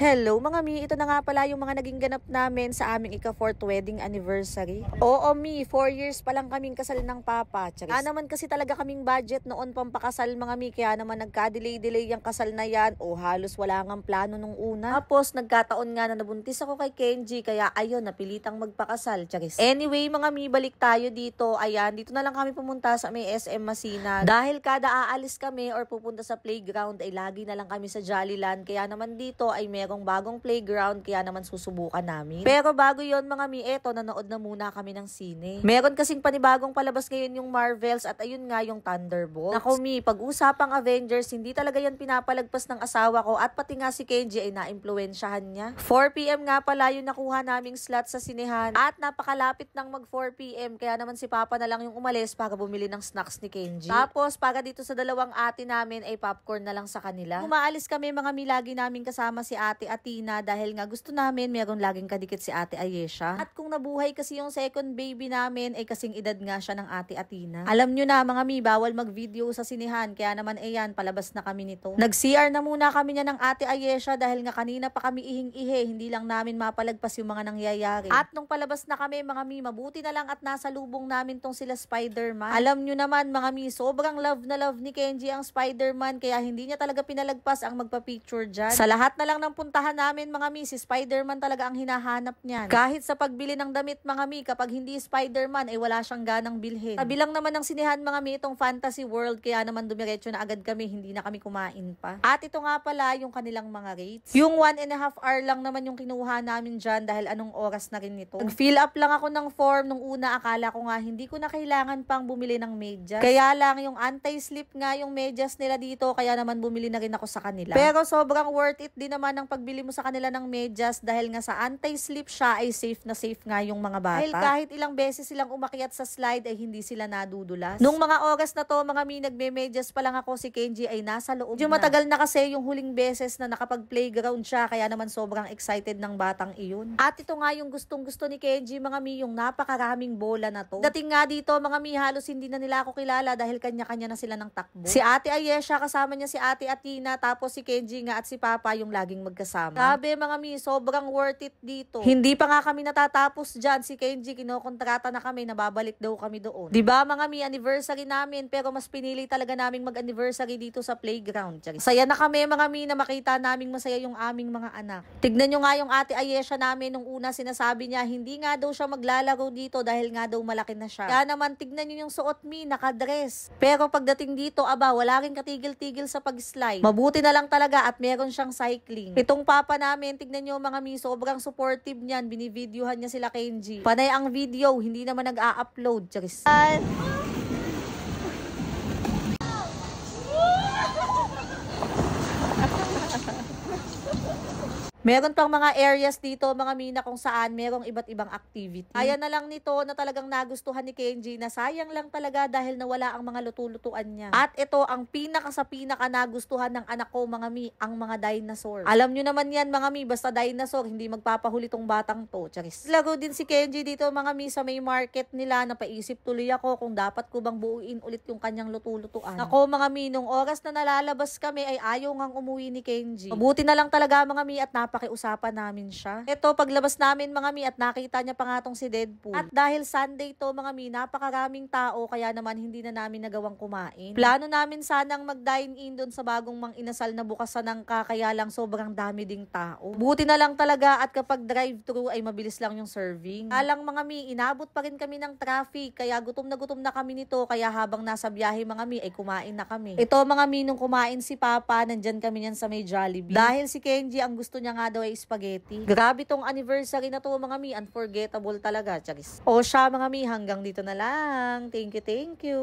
Hello mga mi, ito na nga pala yung mga naging ganap namin sa aming ika-4th wedding anniversary. Oo mi, 4 years pa lang kaming kasal ng papa. Kaya naman kasi talaga kaming budget noon pampakasal mga mi, kaya naman nagka-delay yung kasal na yan o halos wala ngang plano nung una. Tapos nagkataon nga na nabuntis ako kay Kenji, kaya ayun, napilitang magpakasal. Charis. Anyway mga mi, balik tayo dito. Ayan, dito na lang kami pumunta sa may SM Masinag. Dahil kada aalis kami or pupunta sa playground ay lagi na lang kami sa Jollyland. Kaya naman dito ay merong bagong playground, kaya naman susubukan namin. Pero bago yon mga mi, eto, nanood na muna kami ng sine. Meron kasing panibagong palabas ngayon yung Marvels at ayun nga yung Thunderbolts. Nako mi, pag-usapang Avengers, hindi talaga yan pinapalagpas ng asawa ko at pati nga si Kenji ay na-impluwensyahan niya. 4 PM nga pala yung nakuha naming slot sa sinehan at napakalapit ng mag 4 PM, kaya naman si Papa na lang yung umalis para bumili ng snacks ni Kenji. Tapos para dito sa dalawang ate namin ay popcorn na lang sa kanila. Umaalis kami mga mi, lagi namin kasama si Ate Atina dahil nga gusto namin meron laging kadikit si Ate Ayesha. At kung nabuhay kasi yung second baby namin ay kasing edad nga siya ng Ate Atina. Alam nyo na mga mi, bawal mag-video sa sinehan, kaya naman ayan, palabas na kami nito. Nag-CR na muna kami niya ng Ate Ayesha dahil nga kanina pa kami ihing-ihe, hindi lang namin mapalagpas yung mga nangyayari. At nung palabas na kami mga mi, mabuti na lang at nasa lubong namin tong sila Spider-Man. Alam nyo naman mga mi, sobrang love na love ni Kenji ang Spider-Man, kaya hindi niya talaga pinalagpas ang magpa-picture dyan. Sa lahat na lang ng puntahan namin mga mi, si Spider-Man talaga ang hinahanap niyan. Kahit sa pagbili ng damit mga mi, kapag hindi Spider-Man ay wala siyang ganang bilhin. Tabi lang naman ng sinehan mga mi itong Fantasy World, kaya naman dumiretso na agad kami, hindi na kami kumain pa. At ito nga pala yung kanilang mga rates. Yung 1.5 hour lang naman yung kinuha namin dyan dahil anong oras na rin nito. Nag-fill up lang ako ng form nung una, akala ko nga hindi ko na kailangan pang bumili ng medyas. Kaya lang yung anti-slip nga yung medyas nila dito, kaya naman bumili na rin ako sa kanila. Pero sobrang worth it din naman ang pagbili mo sa kanila ng medyas dahil nga sa anti-slip siya ay safe na safe nga yung mga bata. Dahil kahit ilang beses silang umakyat sa slide ay hindi sila nadudulas. Nung mga oras na to mga mi, nagme-medyas pa lang ako, si Kenji ay nasa loob na. Matagal na kasi yung huling beses na nakapag-playground siya, kaya naman sobrang excited ng batang iyon. At ito nga yung gustong-gusto ni Kenji mga mi, yung napakaraming bola na to. Dating nga dito mga mi, halos hindi na nila ako kilala dahil kanya-kanya na sila ng takbo. Si Ate Ayesha, kasama niya si Ate Atina, tapos si Kenji nga at si Papa yung laging magkasama. Sabi mga mi, sobrang worth it dito. Hindi pa nga kami natatapos dyan, si Kenji kinokontrata na kami, nababalik daw kami doon. Diba mga mi, anniversary namin, pero mas pinili talaga naming mag-anniversary dito sa playground. Saya na kami mga mi na makita naming masaya yung aming mga anak. Tignan nyo nga yung Ate Ayesha namin, nung una sinasabi niya, hindi nga daw siya maglalaro dito dahil nga daw malaki na siya. Kaya naman tignan nyo yung suot mi, nakadress. Pero pagdating dito, aba, wala rin katigil-tigil sa pag-slide. Mabuti na lang talaga at meron siyang cycling. Itong Papa namin, tignan nyo mga mi, sobrang supportive niyan, binivideohan niya sila Kenji. Panay ang video, hindi naman nag-a-upload. Charis. Meron pang mga areas dito, mga mina, kung saan merong iba't ibang activity. Ayan na lang nito na talagang nagustuhan ni Kenji, na sayang lang talaga dahil nawala ang mga luto-lutuan niya. At ito ang pinaka nagustuhan ng anak ko mga mi, ang mga dinosaur. Alam nyo naman yan mga mi, basta dinosaur, hindi magpapahuli tong batang to. Charis. Laro din si Kenji dito mga mi sa may market nila, napaisip tuloy ako kung dapat ko bang buuin ulit yung kanyang luto-lutuan. Ako mga mi, nung oras na nalalabas kami ay ayaw ngang umuwi ni Kenji. Mabuti na lang talaga mga mi at pakiusapan namin siya. Ito, paglabas namin mga mi at nakita niya pa nga tong si Deadpool. At dahil Sunday to mga mi, napakaraming tao, kaya naman hindi na namin nagawang kumain. Plano namin sanang mag-dine-in doon sa bagong mang inasal na bukas sa Nangka, kaya lang sobrang dami ding tao. Buti na lang talaga at kapag drive-thru ay mabilis lang yung serving. Alang mga mi, inabot pa rin kami ng traffic, kaya gutom na kami nito, kaya habang nasa biyahe mga mi ay kumain na kami. Ito mga mi, nung kumain si Papa, nandyan kami niyan sa may Jollibee. Dahil si Kenji ang gusto niya nga daw ay spaghetti. Grabe tong anniversary na to mga mi, unforgettable talaga. Charis. O siya mga mi, hanggang dito na lang. Thank you, thank you.